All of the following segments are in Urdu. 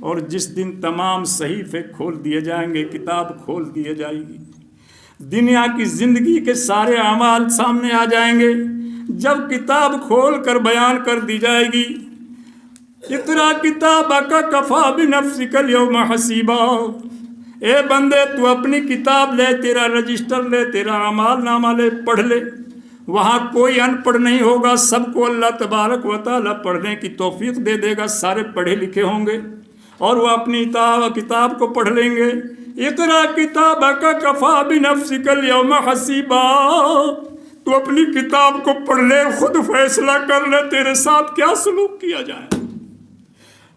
اور جس دن تمام صحیفے کھول دیے جائیں گے، کتاب کھول دی جائے گی، دنیا کی زندگی کے سارے اعمال سامنے آ جائیں گے، جب کتاب کھول کر بیان کر دی جائے گی، اقرا کتابک کفی بنفسک اليوم حسیبا، اے بندے تو اپنی کتاب لے، تیرا رجسٹر لے، تیرا اعمال نامہ لے، پڑھ لے۔ وہاں کوئی ان پڑھ نہیں ہوگا، سب کو اللہ تبارک و تعالیٰ پڑھنے کی توفیق دے دے گا، سارے پڑھے لکھے ہوں گے اور وہ اپنی کتاب کو پڑھ لیں گے۔ اقرا کتابک کفی بنفسک اليوم حسیبا، تو اپنی کتاب کو پڑھ لے، خود فیصلہ کر لے تیرے ساتھ کیا سلوک کیا جائے۔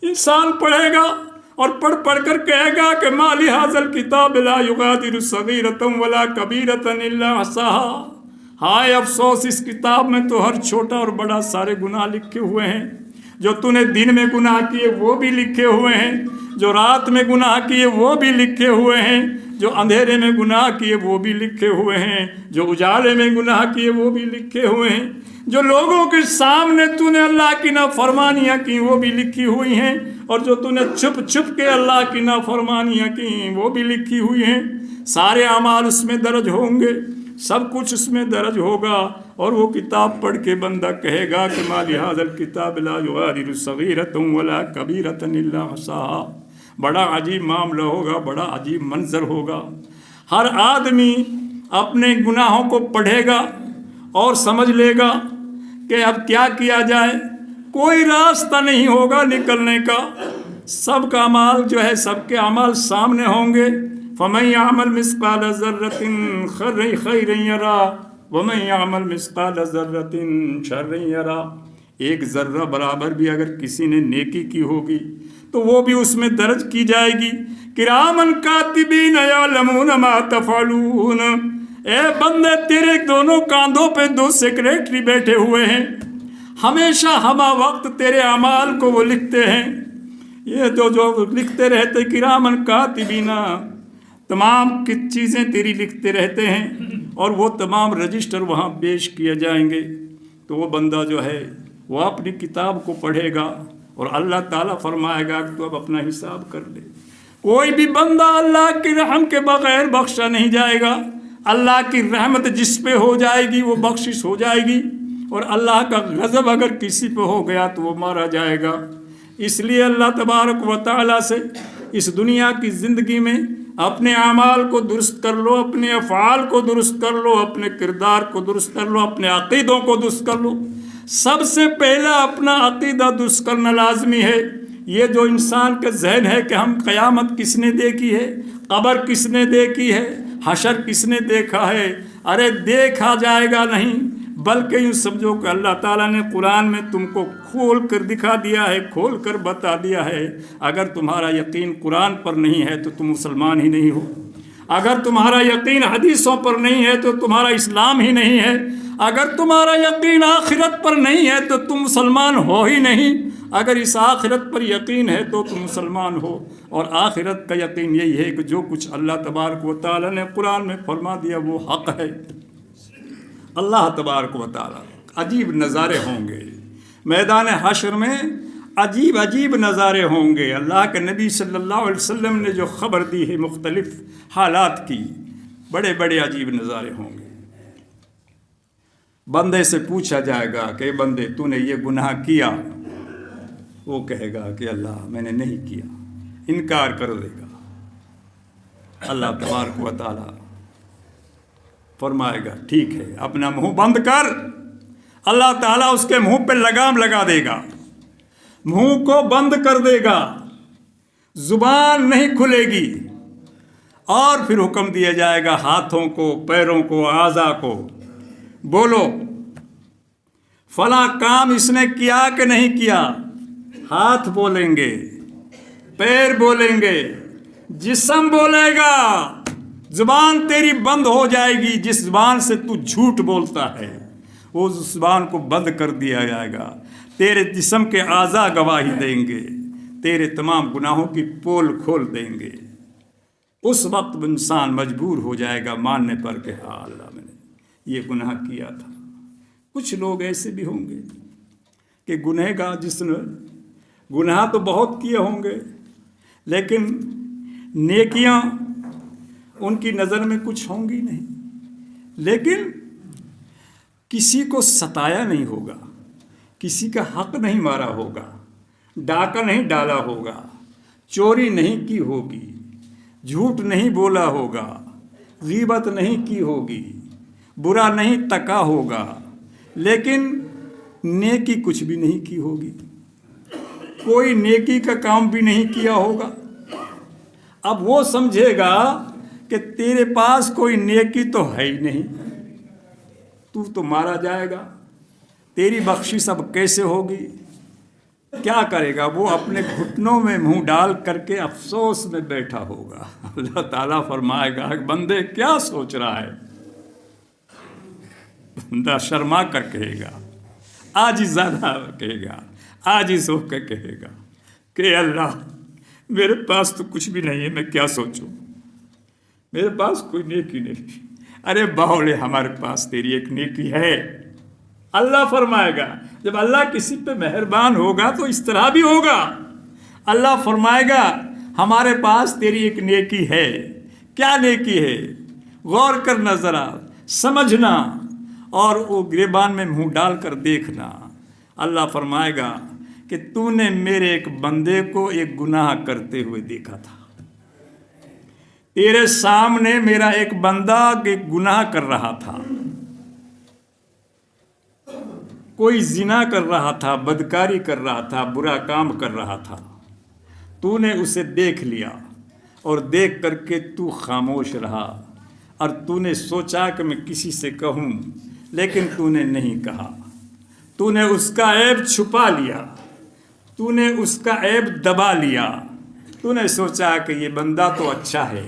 انسان پڑھے گا اور پڑھ پڑھ کر کہے گا کہ ما لہذا الکتاب لا یغادر صغیرۃ ولا کبیرۃ الا احصاها، ہائے افسوس، اس کتاب میں تو ہر چھوٹا اور بڑا سارے گناہ لکھے ہوئے ہیں، جو تو نے دن میں گناہ کیے وہ بھی لکھے ہوئے ہیں، جو رات میں گناہ کیے وہ بھی لکھے ہوئے ہیں، جو اندھیرے میں گناہ کیے وہ بھی لکھے ہوئے ہیں، جو اجالے میں گناہ کیے وہ بھی لکھے ہوئے ہیں، جو لوگوں کے سامنے تو نے اللہ کی نافرمانیاں کی وہ بھی لکھی ہوئی ہیں، اور جو تو نے چھپ چھپ کے اللہ کی نافرمانیاں کی وہ بھی لکھی ہوئی ہیں۔ سارے اعمال اس میں درج ہوں گے، سب کچھ اس میں درج ہوگا، اور وہ کتاب پڑھ کے بندہ کہے گا کہ ما لہذا الکتاب لا یغادر صغیرۃ ولا کبیرۃ الا احصاها۔ بڑا عجیب معاملہ ہوگا، بڑا عجیب منظر ہوگا۔ ہر آدمی اپنے گناہوں کو پڑھے گا اور سمجھ لے گا کہ اب کیا کیا جائے، کوئی راستہ نہیں ہوگا نکلنے کا، سب کا اعمال جو ہے سب کے اعمال سامنے ہوں گے۔ فَمَن يَعْمَلْ مِثْقَالَ ذَرَّةٍ خَيْرًا يَرَهُ وَمَن يَعْمَلْ مِثْقَالَ ذَرَّةٍ شَرًّا يَرَهُ، ایک ذرہ برابر بھی اگر کسی نے نیکی کی ہوگی تو وہ بھی اس میں درج کی جائے گی۔ کِرَامًا كَاتِبِينَ يَعْلَمُونَ مَا تَفْعَلُونَ، اے بندے تیرے دونوں کاندھوں پہ دو سیکریٹری بیٹھے ہوئے ہیں، ہمیشہ ہمہ وقت تیرے اعمال کو وہ لکھتے ہیں، یہ جو لکھتے رہتے، کِرَامًا كَاتِبِينَ، تمام کی چیزیں تیری لکھتے رہتے ہیں، اور وہ تمام رجسٹر وہاں پیش کیے جائیں گے۔ تو وہ بندہ جو ہے وہ اپنی کتاب کو پڑھے گا اور اللہ تعالیٰ فرمائے گا کہ تو اب اپنا حساب کر لے۔ کوئی بھی بندہ اللہ کی رحم کے بغیر بخشا نہیں جائے گا، اللہ کی رحمت جس پہ ہو جائے گی وہ بخشش ہو جائے گی، اور اللہ کا غضب اگر کسی پہ ہو گیا تو وہ مارا جائے گا۔ اس لیے اللہ تبارک و تعالیٰ سے اس دنیا کی زندگی میں اپنے اعمال کو درست کر لو، اپنے افعال کو درست کر لو، اپنے کردار کو درست کر لو، اپنے عقیدوں کو درست کر لو۔ سب سے پہلا اپنا عقیدہ درست کرنا لازمی ہے۔ یہ جو انسان کا ذہن ہے کہ ہم قیامت کس نے دیکھی ہے، قبر کس نے دیکھی ہے، حشر کس نے دیکھا ہے، ارے دیکھا جائے گا نہیں، بلکہ یوں سمجھو کہ اللہ تعالیٰ نے قرآن میں تم کو کھول کر دکھا دیا ہے، کھول کر بتا دیا ہے۔ اگر تمہارا یقین قرآن پر نہیں ہے تو تم مسلمان ہی نہیں ہو، اگر تمہارا یقین حدیثوں پر نہیں ہے تو تمہارا اسلام ہی نہیں ہے، اگر تمہارا یقین آخرت پر نہیں ہے تو تم مسلمان ہو ہی نہیں، اگر اس آخرت پر یقین ہے تو تم مسلمان ہو۔ اور آخرت کا یقین یہی ہے کہ جو کچھ اللہ تبارک و تعالیٰ نے قرآن میں فرما دیا وہ حق ہے۔ اللہ تبارک و تعالیٰ عجیب نظارے ہوں گے میدان حشر میں، عجیب عجیب نظارے ہوں گے۔ اللہ کے نبی صلی اللہ علیہ وسلم نے جو خبر دی ہے مختلف حالات کی، بڑے بڑے عجیب نظارے ہوں گے۔ بندے سے پوچھا جائے گا کہ بندے تو نے یہ گناہ کیا، وہ کہے گا کہ اللہ میں نے نہیں کیا، انکار کر دے گا۔ اللہ تبارک و تعالیٰ فرمائے گا ٹھیک ہے اپنا منہ بند کر، اللہ تعالیٰ اس کے منہ پہ لگام لگا دے گا، منہ کو بند کر دے گا، زبان نہیں کھلے گی، اور پھر حکم دیا جائے گا ہاتھوں کو، پیروں کو، اعضاء کو، بولو فلاں کام اس نے کیا کہ نہیں کیا۔ ہاتھ بولیں گے، پیر بولیں گے، جسم بولے گا، زبان تیری بند ہو جائے گی۔ جس زبان سے تو جھوٹ بولتا ہے وہ زبان کو بند کر دیا جائے گا۔ تیرے جسم کے اعضاء گواہی دیں گے، تیرے تمام گناہوں کی پول کھول دیں گے۔ اس وقت انسان مجبور ہو جائے گا ماننے پر کہ ہاں اللہ میں نے یہ گناہ کیا تھا۔ کچھ لوگ ایسے بھی ہوں گے کہ گنہگار، جس نے گناہ تو بہت کیے ہوں گے لیکن نیکیاں ان کی نظر میں کچھ ہوں گی نہیں، لیکن کسی کو ستایا نہیں ہوگا، کسی کا حق نہیں مارا ہوگا، ڈاکہ نہیں ڈالا ہوگا، چوری نہیں کی ہوگی، جھوٹ نہیں بولا ہوگا، غیبت نہیں کی ہوگی، برا نہیں تکا ہوگا، لیکن نیکی کچھ بھی نہیں کی ہوگی، کوئی نیکی کا کام بھی نہیں کیا ہوگا۔ اب وہ سمجھے گا کہ تیرے پاس کوئی نیکی تو ہے ہی نہیں، تو مارا جائے گا، تیری بخشش اب کیسے ہوگی؟ کیا کرے گا؟ وہ اپنے گھٹنوں میں منہ ڈال کر کے افسوس میں بیٹھا ہوگا۔ اللہ تعالیٰ فرمائے گا کہ بندے کیا سوچ رہا ہے؟ بندہ شرما کر کہے گا، عاجزانہ کہے گا، عاجز ہو کے کہے گا کہ اللہ میرے پاس تو کچھ بھی نہیں ہے، میں کیا سوچوں، میرے پاس کوئی نیکی نہیں۔ ارے باولے، ہمارے پاس تیری ایک نیکی ہے۔ اللہ فرمائے گا، جب اللہ کسی پہ مہربان ہوگا تو اس طرح بھی ہوگا۔ اللہ فرمائے گا ہمارے پاس تیری ایک نیکی ہے۔ کیا نیکی ہے؟ غور کرنا، ذرا سمجھنا، اور وہ گریبان میں منہ ڈال کر دیکھنا۔ اللہ فرمائے گا کہ تو نے میرے ایک بندے کو ایک گناہ کرتے ہوئے دیکھا تھا، تیرے سامنے میرا ایک بندہ ایک گناہ کر رہا تھا، کوئی زنا کر رہا تھا، بدکاری کر رہا تھا، برا کام کر رہا تھا، تو نے اسے دیکھ لیا، اور دیکھ کر کے تو خاموش رہا، اور تو نے سوچا کہ میں کسی سے کہوں، لیکن تو نے نہیں کہا۔ تو نے اس کا عیب چھپا لیا، تو نے اس کا عیب دبا لیا، تو نے سوچا کہ یہ بندہ تو اچھا ہے،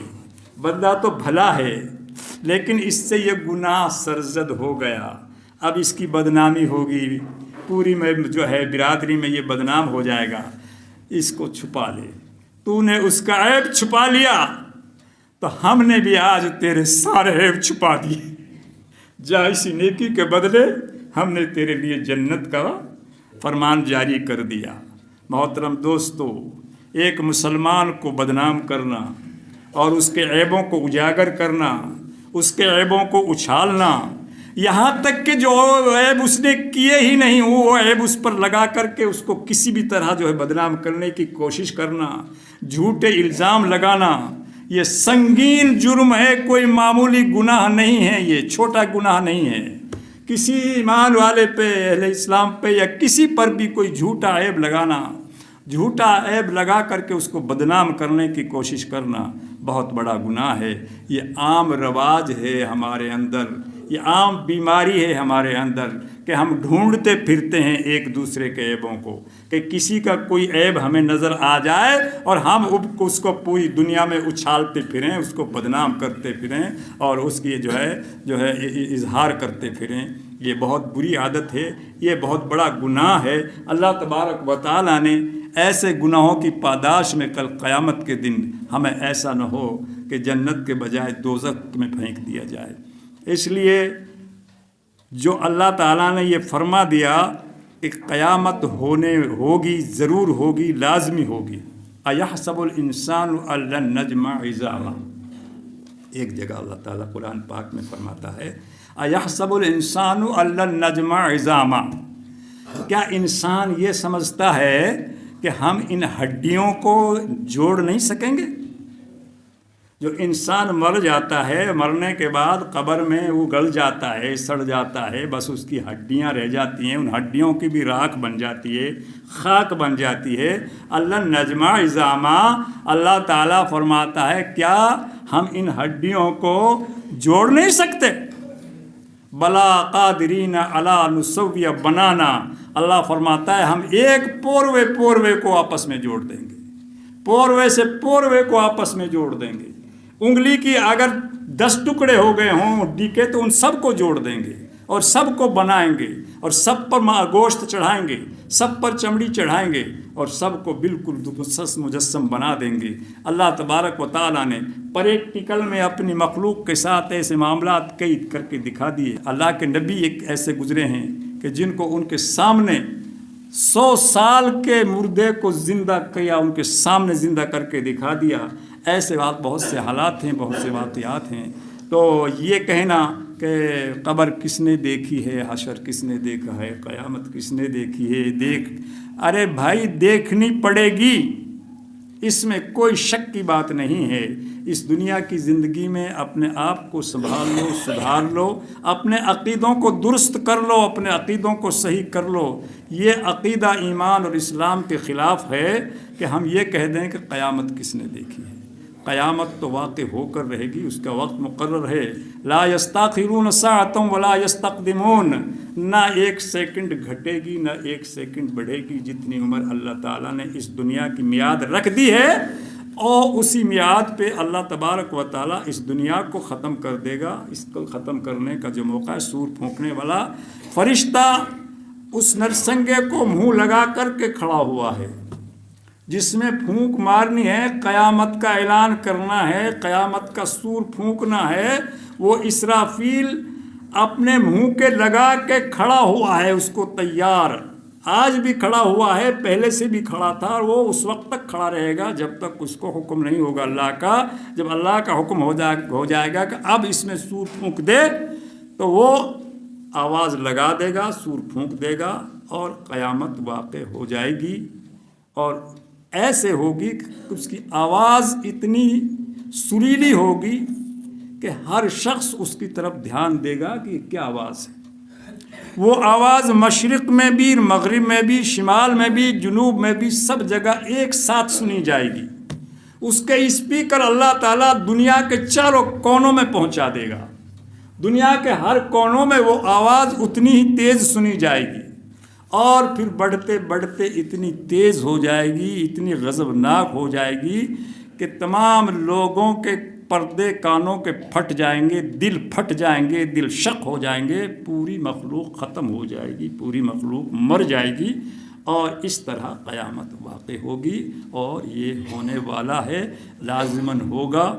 بندہ تو بھلا ہے، لیکن اس سے یہ گناہ سرزد ہو گیا، اب اس کی بدنامی ہوگی، پوری میں جو ہے برادری میں یہ بدنام ہو جائے گا، اس کو چھپا لے۔ تو نے اس کا عیب چھپا لیا، تو ہم نے بھی آج تیرے سارے عیب چھپا دیے، جا اسی نیکی کے بدلے ہم نے تیرے لیے جنت کا فرمان جاری کر دیا۔ محترم دوستو، ایک مسلمان کو بدنام کرنا اور اس کے عیبوں کو اجاگر کرنا، اس کے عیبوں کو اچھالنا، یہاں تک کہ جو عیب اس نے کیے ہی نہیں وہ عیب اس پر لگا کر کے اس کو کسی بھی طرح جو ہے بدنام کرنے کی کوشش کرنا، جھوٹے الزام لگانا، یہ سنگین جرم ہے، کوئی معمولی گناہ نہیں ہے، یہ چھوٹا گناہ نہیں ہے۔ کسی ایمان والے پہ، اہل اسلام پہ، یا کسی پر بھی کوئی جھوٹا عیب لگانا، جھوٹا عیب لگا کر کے اس کو بدنام کرنے کی کوشش کرنا بہت بڑا گناہ ہے۔ یہ عام رواج ہے ہمارے اندر، یہ عام بیماری ہے ہمارے اندر کہ ہم ڈھونڈتے پھرتے ہیں ایک دوسرے کے عیبوں کو، کہ کسی کا کوئی عیب ہمیں نظر آ جائے اور ہم اس کو پوری دنیا میں اچھالتے پھریں، اس کو بدنام کرتے پھریں اور اس کی جو ہے اظہار کرتے پھریں۔ یہ بہت بری عادت ہے، یہ بہت بڑا گناہ ہے۔ اللہ تبارک و تعالیٰ نے ایسے گناہوں کی پاداش میں کل قیامت کے دن ہمیں ایسا نہ ہو کہ جنت کے بجائے دوزخ میں پھینک دیا جائے۔ اس لیے جو اللہ تعالیٰ نے یہ فرما دیا کہ قیامت ہوگی، ضرور ہوگی، لازمی ہوگی۔ اَيَحْسَبُ الْإِنسَانُ أَن لَّن نَّجْمَعَ عِظَامَهُ، ایک جگہ اللہ تعالیٰ قرآن پاک میں فرماتا ہے اَيَحْسَبُ الْإِنسَانُ أَن لَّن نَّجْمَعَ عِظَامَهُ، کیا انسان یہ سمجھتا ہے کہ ہم ان ہڈیوں کو جوڑ نہیں سکیں گے؟ جو انسان مر جاتا ہے، مرنے کے بعد قبر میں وہ گل جاتا ہے، سڑ جاتا ہے، بس اس کی ہڈیاں رہ جاتی ہیں، ان ہڈیوں کی بھی راکھ بن جاتی ہے، خاک بن جاتی ہے۔ اللہ نجمع عظاما، اللہ تعالیٰ فرماتا ہے کیا ہم ان ہڈیوں کو جوڑ نہیں سکتے؟ بلا قادرین علی نسوی بنانا، اللہ فرماتا ہے ہم ایک پوروے کو آپس میں جوڑ دیں گے، پوروے سے پوروے کو آپس میں جوڑ دیں گے۔ انگلی کی اگر 10 ٹکڑے ہو گئے ہوں ڈیکے تو ان سب کو جوڑ دیں گے اور سب کو بنائیں گے اور سب پر گوشت چڑھائیں گے، سب پر چمڑی چڑھائیں گے اور سب کو بالکل مجسم بنا دیں گے۔ اللہ تبارک و تعالیٰ نے پریکٹیکل میں اپنی مخلوق کے ساتھ ایسے معاملات قید کر کے دکھا دیے۔ اللہ کے نبی ایک ایسے گزرے ہیں کہ جن کو ان کے سامنے 100 سال کے مردے کو زندہ کیا، ان کے سامنے زندہ کر کے دکھا دیا. ایسے بہت سے حالات ہیں، بہت سے واقعات ہیں. تو یہ کہنا کہ قبر کس نے دیکھی ہے، حشر کس نے دیکھا ہے، قیامت کس نے دیکھی ہے، ارے بھائی دیکھنی پڑے گی، اس میں کوئی شک کی بات نہیں ہے. اس دنیا کی زندگی میں اپنے آپ کو سنبھال لو، سدھار لو، اپنے عقیدوں کو درست کر لو، اپنے عقیدوں کو صحیح کر لو. یہ عقیدہ ایمان اور اسلام کے خلاف ہے کہ ہم یہ کہہ دیں کہ قیامت کس نے دیکھی ہے. قیامت تو واقع ہو کر رہے گی، اس کا وقت مقرر ہے. لا یستاخرون ساعۃ ولا یستقدمون، نہ ایک سیکنڈ گھٹے گی نہ ایک سیکنڈ بڑھے گی. جتنی عمر اللہ تعالیٰ نے اس دنیا کی میعاد رکھ دی ہے، اور اسی میعاد پہ اللہ تبارک و تعالیٰ اس دنیا کو ختم کر دے گا. اس کو ختم کرنے کا جو موقع ہے، سور پھونکنے والا فرشتہ اس نرسنگے کو منہ لگا کر کے کھڑا ہوا ہے، جس میں پھونک مارنی ہے، قیامت کا اعلان کرنا ہے، قیامت کا سور پھونکنا ہے. وہ اسرافیل اپنے منہ کے لگا کے کھڑا ہوا ہے، اس کو تیار. آج بھی کھڑا ہوا ہے، پہلے سے بھی کھڑا تھا، اور وہ اس وقت تک کھڑا رہے گا جب تک اس کو حکم نہیں ہوگا اللہ کا. جب اللہ کا حکم ہو جائے گا کہ اب اس میں سور پھونک دے، تو وہ آواز لگا دے گا، سور پھونک دے گا، اور قیامت واقع ہو جائے گی. اور ایسے ہوگی کہ اس کی آواز اتنی سریلی ہوگی کہ ہر شخص اس کی طرف دھیان دے گا کہ یہ کیا آواز ہے. وہ آواز مشرق میں بھی، مغرب میں بھی، شمال میں بھی، جنوب میں بھی، سب جگہ ایک ساتھ سنی جائے گی. اس کے اسپیکر اللہ تعالیٰ دنیا کے چاروں کونوں میں پہنچا دے گا. دنیا کے ہر کونوں میں وہ آواز اتنی ہی تیز سنی جائے گی، اور پھر بڑھتے بڑھتے اتنی تیز ہو جائے گی، اتنی غضبناک ہو جائے گی کہ تمام لوگوں کے پردے کانوں کے پھٹ جائیں گے، دل پھٹ جائیں گے، دل شق ہو جائیں گے. پوری مخلوق ختم ہو جائے گی، پوری مخلوق مر جائے گی، اور اس طرح قیامت واقع ہوگی. اور یہ ہونے والا ہے، لازماً ہوگا.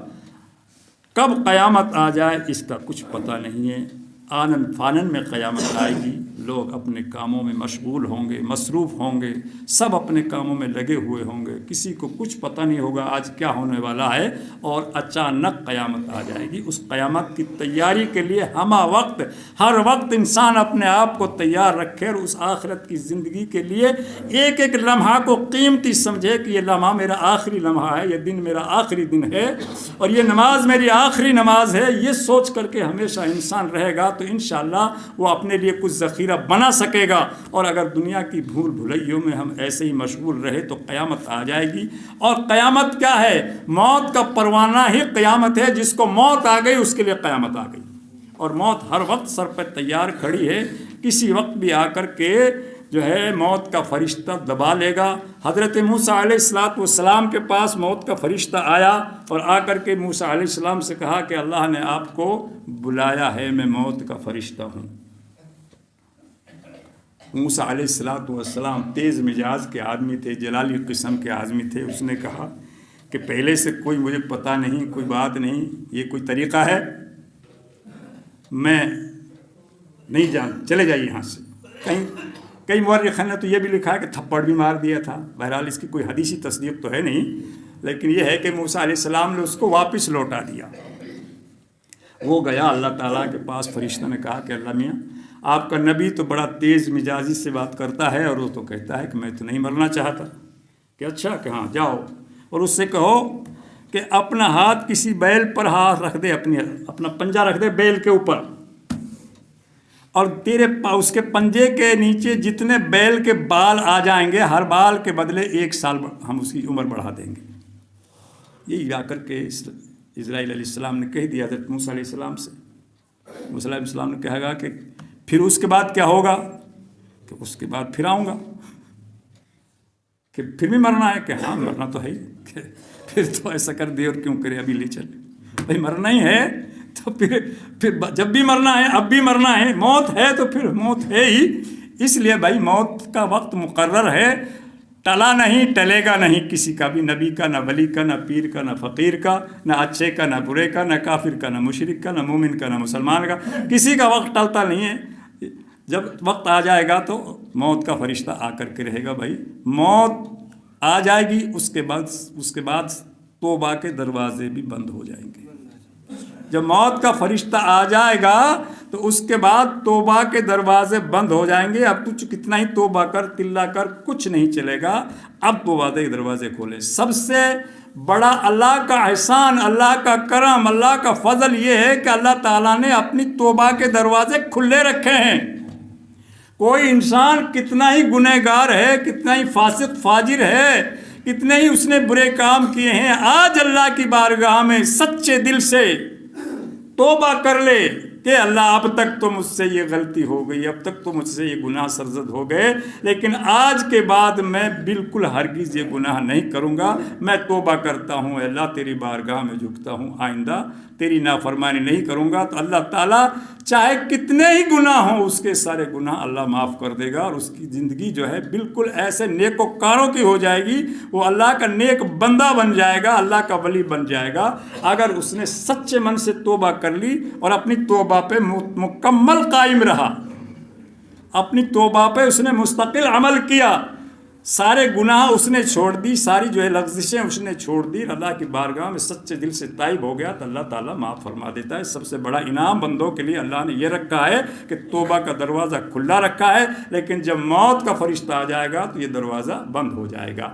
کب قیامت آ جائے اس کا کچھ پتہ نہیں ہے. آنن فانن میں قیامت آئے گی. لوگ اپنے کاموں میں مشغول ہوں گے، مصروف ہوں گے، سب اپنے کاموں میں لگے ہوئے ہوں گے. کسی کو کچھ پتہ نہیں ہوگا آج کیا ہونے والا ہے، اور اچانک قیامت آ جائے گی. اس قیامت کی تیاری کے لیے ہر وقت انسان اپنے آپ کو تیار رکھے، اور اس آخرت کی زندگی کے لیے ایک ایک لمحہ کو قیمتی سمجھے کہ یہ لمحہ میرا آخری لمحہ ہے، یہ دن میرا آخری دن ہے، اور یہ نماز میری آخری نماز ہے. یہ سوچ کر کے ہمیشہ انسان رہے گا تو انشاءاللہ وہ اپنے لیے کچھ ذخیرہ بنا سکے گا. اور اگر دنیا کی بھول بھلائیوں میں ہم ایسے ہی مشغول رہے تو قیامت آ جائے گی. اور قیامت کیا ہے؟ موت کا پروانہ ہی قیامت ہے. جس کو موت آ گئی اس کے لیے قیامت آ گئی. اور موت ہر وقت سر پہ تیار کھڑی ہے، کسی وقت بھی آ کر کے جو ہے موت کا فرشتہ دبا لے گا. حضرت موسیٰ علیہ السلام کے پاس موت کا فرشتہ آیا، اور آ کر کے موسیٰ علیہ السلام سے کہا کہ اللہ نے آپ کو بلایا ہے، میں موت کا فرشتہ ہوں. موسیٰ علیہ السلام تیز مزاج کے آدمی تھے، جلالی قسم کے آدمی تھے. اس نے کہا کہ پہلے سے کوئی مجھے پتہ نہیں، کوئی بات نہیں، یہ کوئی طریقہ ہے؟ میں نہیں چلے جائیے یہاں سے. کئی مورخین نے تو یہ بھی لکھا ہے کہ تھپڑ بھی مار دیا تھا. بہرحال اس کی کوئی حدیثی تصدیق تو ہے نہیں، لیکن یہ ہے کہ موسیٰ علیہ السلام نے اس کو واپس لوٹا دیا. وہ گیا اللہ تعالیٰ کے پاس. فرشتہ نے کہا کہ اللہ میاں، آپ کا نبی تو بڑا تیز مزاجی سے بات کرتا ہے، اور وہ تو کہتا ہے کہ میں تو نہیں مرنا چاہتا. کہ اچھا، کہ ہاں جاؤ، اور اس سے کہو کہ اپنا ہاتھ کسی بیل پر ہاتھ رکھ دے، اپنا پنجہ رکھ دے بیل کے اوپر، اور اس کے پنجے کے نیچے جتنے بیل کے بال آ جائیں گے، ہر بال کے بدلے 1 سال ہم اس کی عمر بڑھا دیں گے. یہی جا کر کے اسرائیل علیہ السلام نے کہہ دیا حضرت موسیٰ علیہ السلام سے. موسیٰ علیہ السلام نے کہا کہ پھر اس کے بعد کیا ہوگا؟ کہ اس کے بعد پھر آؤں گا. کہ پھر بھی مرنا ہے؟ کہ ہاں مرنا تو ہے ہی. کہ پھر تو ایسا کر دے اور کیوں کرے، ابھی لے چل. بھائی مرنا ہی ہے تو پھر جب بھی مرنا ہے اب بھی مرنا ہے. موت ہے تو پھر موت ہے ہی. اس لیے بھائی موت کا وقت مقرر ہے، ٹلا نہیں، ٹلے گا نہیں کسی کا بھی، نبی کا، نہ ولی کا، نہ پیر کا، نہ فقیر کا، نہ اچھے کا، نہ برے کا، نہ کافر کا، نہ مشرک کا، نہ مومن کا، نہ مسلمان کا. کسی کا وقت ٹلتا نہیں ہے. جب وقت آ جائے گا تو موت کا فرشتہ آ کر کے رہے گا بھائی موت آ جائے گی، اس کے بعد توبہ کے دروازے بھی بند ہو جائیں گے۔ جب موت کا فرشتہ آ جائے گا تو اس کے بعد توبہ کے دروازے بند ہو جائیں گے۔ اب کچھ کتنا ہی توبہ کر تلا کر کچھ نہیں چلے گا، اب توبہ کے دروازے کھولے۔ سب سے بڑا اللہ کا احسان، اللہ کا کرم، اللہ کا فضل یہ ہے کہ اللہ تعالیٰ نے اپنی توبہ کے دروازے کھلے رکھے ہیں۔ کوئی انسان کتنا ہی گنہگار ہے، کتنا ہی فاسق فاجر ہے، کتنے ہی اس نے برے کام کیے ہیں، آج اللہ کی بارگاہ میں سچے دل سے توبہ کر لے کہ اللہ اب تک تو مجھ سے یہ غلطی ہو گئی، اب تک تو مجھ سے یہ گناہ سرزد ہو گئے، لیکن آج کے بعد میں بالکل ہرگز یہ گناہ نہیں کروں گا، میں توبہ کرتا ہوں اللہ تیری بارگاہ میں جھکتا ہوں، آئندہ تیری نافرمانی نہیں کروں گا، تو اللہ تعالیٰ چاہے کتنے ہی گناہ ہوں اس کے سارے گناہ اللہ معاف کر دے گا، اور اس کی زندگی جو ہے بالکل ایسے نیک و کاروں کی ہو جائے گی، وہ اللہ کا نیک بندہ بن جائے گا، اللہ کا ولی بن جائے گا، اگر اس نے سچے من سے توبہ کر لی اور اپنی توبہ پہ مکمل قائم رہا، اپنی توبہ پہ اس نے مستقل عمل کیا، سارے گناہ اس نے چھوڑ دی، ساری جو ہے لغزشیں اس نے چھوڑ دی، اللہ کی بارگاہ میں سچے دل سے تائب ہو گیا تو اللہ تعالیٰ معاف فرما دیتا ہے۔ سب سے بڑا انعام بندوں کے لیے اللہ نے یہ رکھا ہے کہ توبہ کا دروازہ کھلا رکھا ہے، لیکن جب موت کا فرشتہ آ جائے گا تو یہ دروازہ بند ہو جائے گا۔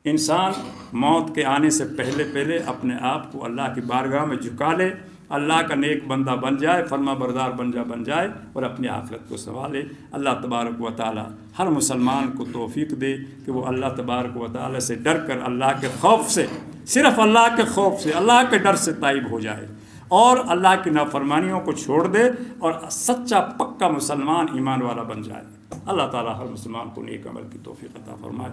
انسان موت کے آنے سے پہلے اپنے آپ کو اللہ کی بارگاہ میں جھکا لے، اللہ کا نیک بندہ بن جائے، فرما بردار بن جائے اور اپنی آخرت کو سنبھالے۔ اللہ تبارک و تعالی ہر مسلمان کو توفیق دے کہ وہ اللہ تبارک و تعالی سے ڈر کر، اللہ کے خوف سے، صرف اللہ کے خوف سے، اللہ کے ڈر سے تائب ہو جائے اور اللہ کی نافرمانیوں کو چھوڑ دے اور سچا پکا مسلمان ایمان والا بن جائے۔ اللہ تعالی ہر مسلمان کو نیک عمل کی توفیق عطا فرمائے۔